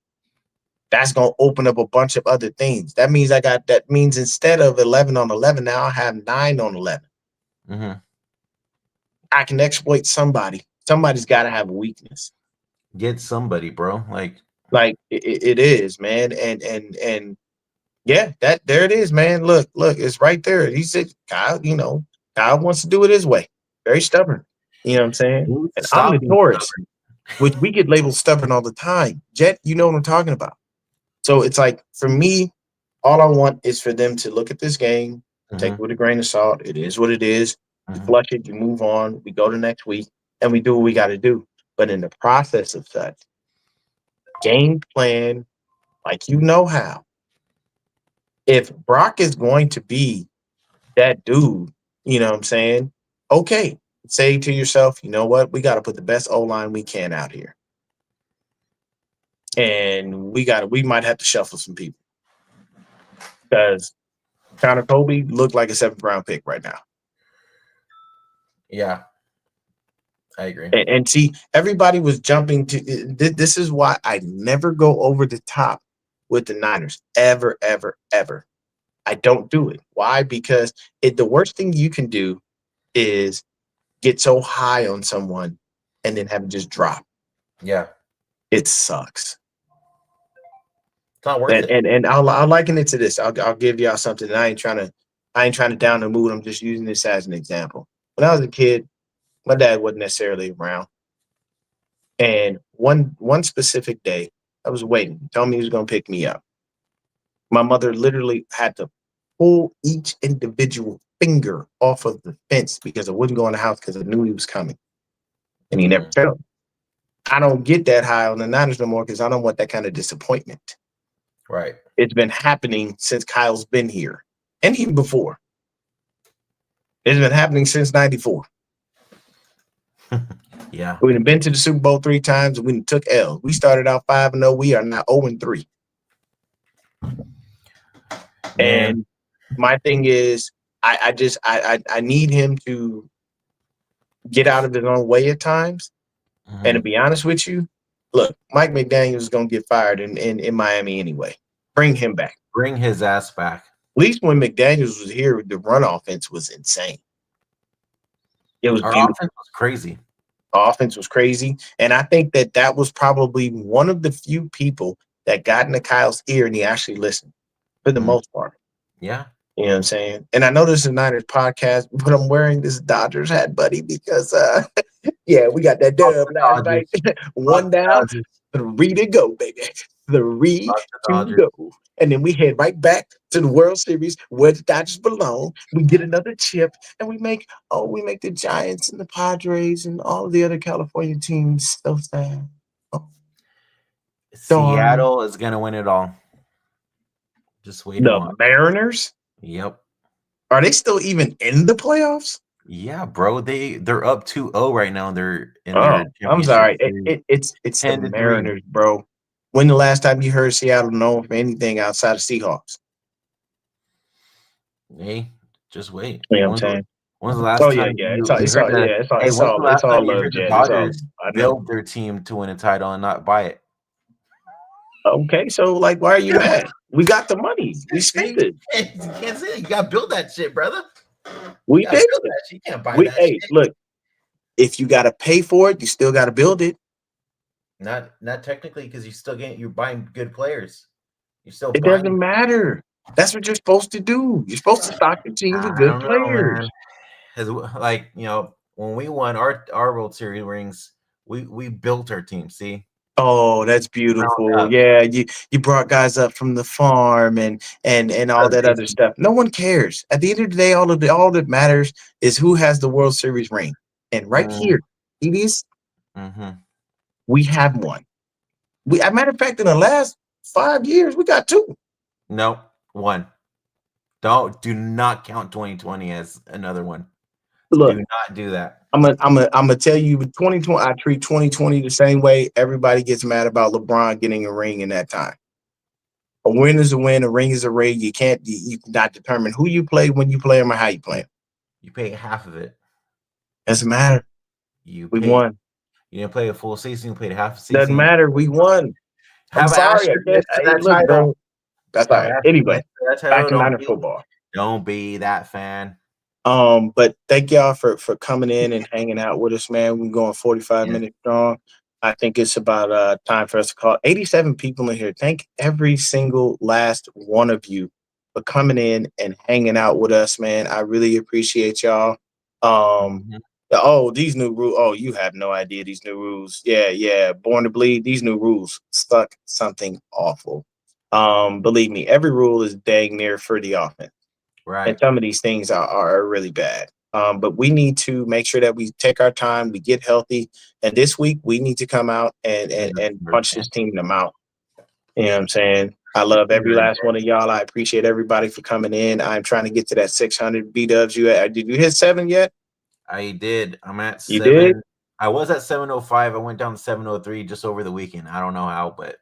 Speaker 3: That's gonna open up a bunch of other things. That means instead of 11 on 11, now I have 9 on 11.
Speaker 2: Mm-hmm.
Speaker 3: I can exploit somebody. Somebody's got to have a weakness.
Speaker 2: Get somebody, bro.
Speaker 3: Like it is, man. And yeah, there it is, man. Look, it's right there. He said, Kyle, Kyle wants to do it his way. Very stubborn. You know what I'm saying? And I'm
Speaker 2: Stop being
Speaker 3: notorious, which we get labeled stubborn all the time. Jet, you know what I'm talking about. So it's like, for me, all I want is for them to look at this game, take it with a grain of salt. It is what it is. You flush it, you move on. We go to next week, and we do what we got to do. But in the process of such, game plan, like how. If Brock is going to be that dude, you know what I'm saying? Okay, say to yourself, you know what? We got to put the best O-line we can out here. And we might have to shuffle some people. Because Connor Colby looked like a 7th round pick right now.
Speaker 2: Yeah, I agree.
Speaker 3: And see, everybody was jumping to this is why I never go over the top with the Niners. Ever, ever, ever. I don't do it. Why? Because the worst thing you can do is get so high on someone and then have it just drop.
Speaker 2: Yeah.
Speaker 3: It sucks.
Speaker 2: It's not worth it.
Speaker 3: And I'll liken it to this. I'll give y'all something. I ain't trying to down the mood. I'm just using this as an example. When I was a kid, my dad wasn't necessarily around. And one specific day, I was waiting. He told me he was going to pick me up. My mother literally had to pull each individual finger off of the fence because I wouldn't go in the house because I knew he was coming. And he never felt it. I don't get that high on the Niners no more because I don't want that kind of disappointment.
Speaker 2: Right.
Speaker 3: It's been happening since Kyle's been here and even before. It's been happening since 94.
Speaker 2: Yeah.
Speaker 3: We've been to the Super Bowl 3 times and we took L. We started out 5-0. We are now 0-3. And my thing is, I need him to get out of his own way at times. Mm-hmm. And to be honest with you, look, Mike McDaniels is going to get fired in Miami anyway. Bring him back.
Speaker 2: Bring his ass back.
Speaker 3: At least when McDaniels was here, the run offense was insane. It was beautiful.
Speaker 2: Offense was crazy.
Speaker 3: Offense was crazy. And I think that was probably one of the few people that got into Kyle's ear and he actually listened for the most part.
Speaker 2: Yeah.
Speaker 3: You know what I'm saying? And I know this is a Niners podcast, but I'm wearing this Dodgers hat, buddy, because yeah, we got that dub last night. 1 down, 3 to go, baby. 3 to go. And then we head right back to the World Series where the Dodgers belong. We get another chip and we make the Giants and the Padres and all of the other California teams so sad. Oh.
Speaker 2: Seattle is gonna win it all. Just wait.
Speaker 3: The Mariners?
Speaker 2: Yep.
Speaker 3: Are they still even in the playoffs?
Speaker 2: Yeah, bro. They're up 2-0 right now. They're in
Speaker 3: their I'm sorry. It's the Mariners, bro. When the last time you heard Seattle known for anything outside of Seahawks?
Speaker 2: Hey, just wait.
Speaker 3: You know what I'm saying?
Speaker 2: When's the last time?
Speaker 3: It's all love, Jet.
Speaker 2: Dodgers build their team to win a title and not buy it.
Speaker 3: Okay, so like, why are you mad? We got the money. We spent it.
Speaker 2: You gotta build that shit, brother.
Speaker 3: We did
Speaker 2: that shit. You can't buy that shit.
Speaker 3: Look, if you gotta pay for it, you still gotta build it.
Speaker 2: Not technically, because you're buying good players.
Speaker 3: It doesn't matter. That's what you're supposed to do. You're supposed to stock your team with good players.
Speaker 2: Like, when we won our World Series rings, we built our team. See.
Speaker 3: Oh, that's beautiful. Yeah, you brought guys up from the farm and all that other stuff. No one cares. At the end of the day, all that matters is who has the World Series ring. And right here, it is. We have one. As a matter of fact, in the last 5 years, we got 2.
Speaker 2: No, 1. Do not count 2020 as another one.
Speaker 3: Look,
Speaker 2: Do not do that.
Speaker 3: I'm gonna tell you, 2020. I treat 2020 the same way. Everybody gets mad about LeBron getting a ring in that time. A win is a win. A ring is a ring. You cannot determine who you play, when you play them, or how you play them.
Speaker 2: You pay half of it.
Speaker 3: Doesn't matter.
Speaker 2: You
Speaker 3: We
Speaker 2: pay.
Speaker 3: won.
Speaker 2: You didn't play a full season. You played half a
Speaker 3: Doesn't
Speaker 2: season.
Speaker 3: matter. We won. I'm
Speaker 2: Have an
Speaker 3: sorry. I
Speaker 2: asterisk
Speaker 3: can't.
Speaker 2: next to
Speaker 3: Hey,
Speaker 2: that
Speaker 3: look,
Speaker 2: title.
Speaker 3: bro. That's all
Speaker 2: Have an
Speaker 3: right.
Speaker 2: asterisk
Speaker 3: Anyway,
Speaker 2: next to that
Speaker 3: back
Speaker 2: title.
Speaker 3: to Niner football.
Speaker 2: Don't be that fan.
Speaker 3: But thank y'all for coming in and hanging out with us, man. We're going 45
Speaker 2: Yeah.
Speaker 3: minutes strong. I think it's about time for us to call 87 people in here. Thank every single last one of you for coming in and hanging out with us, man. I really appreciate y'all.
Speaker 2: Mhm.
Speaker 3: These new rules. Oh, you have no idea these new rules. Yeah. Born to bleed. These new rules stuck something awful. Believe me, every rule is dang near for the offense. And
Speaker 2: Right.
Speaker 3: some of these things are really bad. But we need to make sure that we take our time, we get healthy, and this week we need to come out and
Speaker 2: Yeah,
Speaker 3: punch this
Speaker 2: 100%.
Speaker 3: team in the mouth. You know what I'm saying? I love every last one of y'all. I appreciate everybody for coming in. I'm trying to get to that 600 B-dubs. Did you hit 7 yet?
Speaker 2: I did. I'm at
Speaker 3: You
Speaker 2: 7.
Speaker 3: did?
Speaker 2: I was at 705. I went down to 703 just over the weekend. I don't know how, but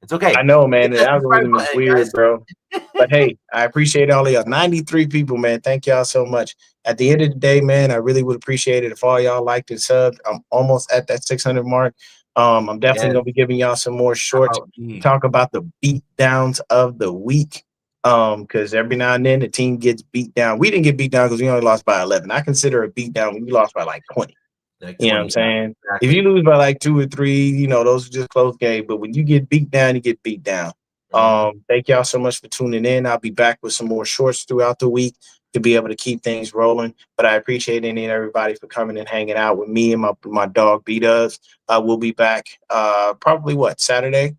Speaker 2: it's okay.
Speaker 3: I know, man.
Speaker 2: Hit
Speaker 3: The
Speaker 2: that subscribe
Speaker 3: algorithm is
Speaker 2: button,
Speaker 3: weird,
Speaker 2: guys.
Speaker 3: bro. But hey, I appreciate all of y'all. 93 people, man. Thank y'all so much. At the end of the day, man, I really would appreciate it if all y'all liked and subbed. I'm almost at that 600 mark. I'm definitely
Speaker 2: Yes.
Speaker 3: gonna be giving y'all some more shorts
Speaker 2: About
Speaker 3: to
Speaker 2: me.
Speaker 3: talk about the beat downs of the week. Because every now and then the team gets beat down. We didn't get beat down because we only lost by 11. I consider a beat down when we lost by like 20.
Speaker 2: Like
Speaker 3: You know what
Speaker 2: 20.
Speaker 3: I'm saying?
Speaker 2: Exactly.
Speaker 3: If you lose by like 2 or 3, those are just close games. But when you get beat down, you get beat down. Thank y'all so much for tuning in. I'll be back with some more shorts throughout the week to be able to keep things rolling. But I appreciate any and everybody for coming and hanging out with me and my dog B-Dubs. We'll be back probably Saturday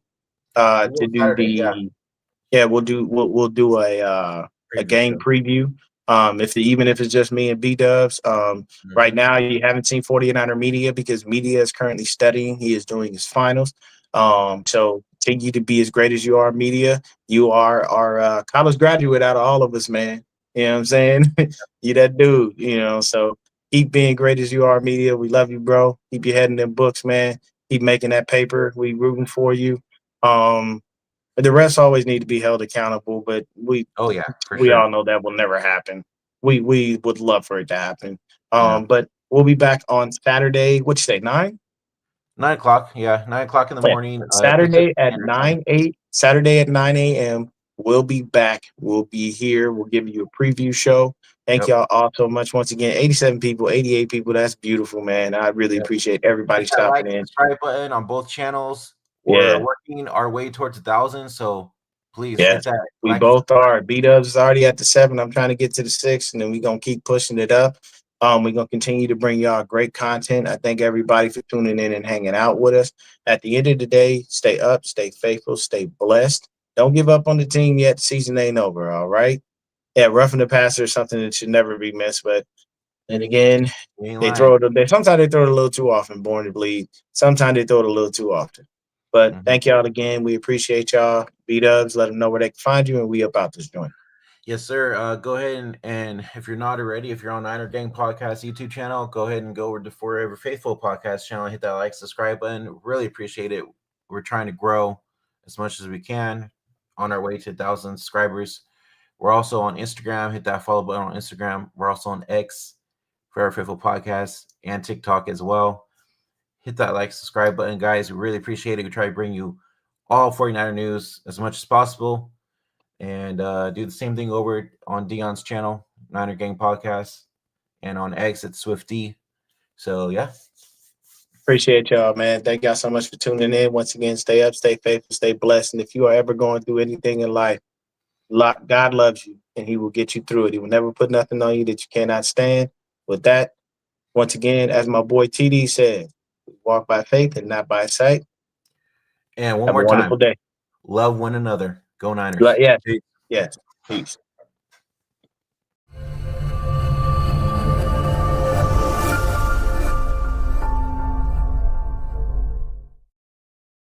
Speaker 3: to do
Speaker 2: Saturday,
Speaker 3: we'll do a
Speaker 2: Preview
Speaker 3: game
Speaker 2: show.
Speaker 3: preview. Even if it's just me and B-Dubs. Right now you haven't seen 49er Media because Media is currently studying. He is doing his finals. So continue to be as great as you are, Media. You are our college graduate out of all of us, man. You know what I'm saying? You that dude, so keep being great as you are, Media. We love you, bro. Keep your head in them books, man. Keep making that paper. We rooting for you. The refs always need to be held accountable, but
Speaker 2: Oh yeah, for
Speaker 3: we
Speaker 2: sure.
Speaker 3: all know that will never happen. We would love for it to happen.
Speaker 2: Yeah.
Speaker 3: But we'll be back on Saturday. What you say, 9?
Speaker 2: 9 o'clock. Yeah, 9 o'clock in the
Speaker 3: Yeah.
Speaker 2: morning. Pacific
Speaker 3: Saturday at
Speaker 2: Standard Time.
Speaker 3: 9 Saturday at 9 a.m. We'll be back. We'll be here. We'll give you a preview show. Thank
Speaker 2: Yep.
Speaker 3: y'all all so much. Once again, 87 people, 88 people. That's beautiful, man. I really
Speaker 2: Yep.
Speaker 3: appreciate everybody
Speaker 2: Hit that like,
Speaker 3: stopping in.
Speaker 2: subscribe button on both channels.
Speaker 3: Yeah.
Speaker 2: We're working our way towards 1,000, so please
Speaker 3: Yes,
Speaker 2: hit that.
Speaker 3: we
Speaker 2: like,
Speaker 3: both are. B-Dubs is already at the 7. I'm trying to get to the 6, and then we're going to keep pushing it up. We're going to continue to bring y'all great content. I thank everybody for tuning in and hanging out with us. At the end of the day, stay up, stay faithful, stay blessed. Don't give up on the team yet. The season ain't over, all right? Yeah, roughing the passer is something that should never be missed, but then again,
Speaker 2: You ain't
Speaker 3: they
Speaker 2: lying.
Speaker 3: sometimes they throw it a little too often, born to bleed. Sometimes they throw it a little too often. But thank y'all again. We appreciate y'all. B-Dubs, let them know where they can find you, and we about this joint.
Speaker 2: Yes, sir. Go ahead and if you're not already, if you're on Niner Gang Podcast YouTube channel, go ahead and go over to Forever Faithful Podcast channel, hit that like, subscribe button. Really appreciate it. We're trying to grow as much as we can on our way to 1,000 subscribers. We're also on Instagram. Hit that follow button on Instagram. We're also on X, Forever Faithful Podcast, and TikTok as well. Hit that like, subscribe button, guys. We really appreciate it. We try to bring you all 49er news as much as possible. And do the same thing over on Dion's channel, Niner Gang Podcast, and on X it's Swifty. So yeah.
Speaker 3: Appreciate y'all, man. Thank y'all so much for tuning in. Once again, stay up, stay faithful, stay blessed. And if you are ever going through anything in life, God loves you, and He will get you through it. He will never put nothing on you that you cannot stand. With that, once again, as my boy TD said, walk by faith and not by sight.
Speaker 2: And one
Speaker 3: Have a
Speaker 2: more time,
Speaker 3: wonderful day.
Speaker 2: love one another. Go Niners.
Speaker 3: Yes. Peace.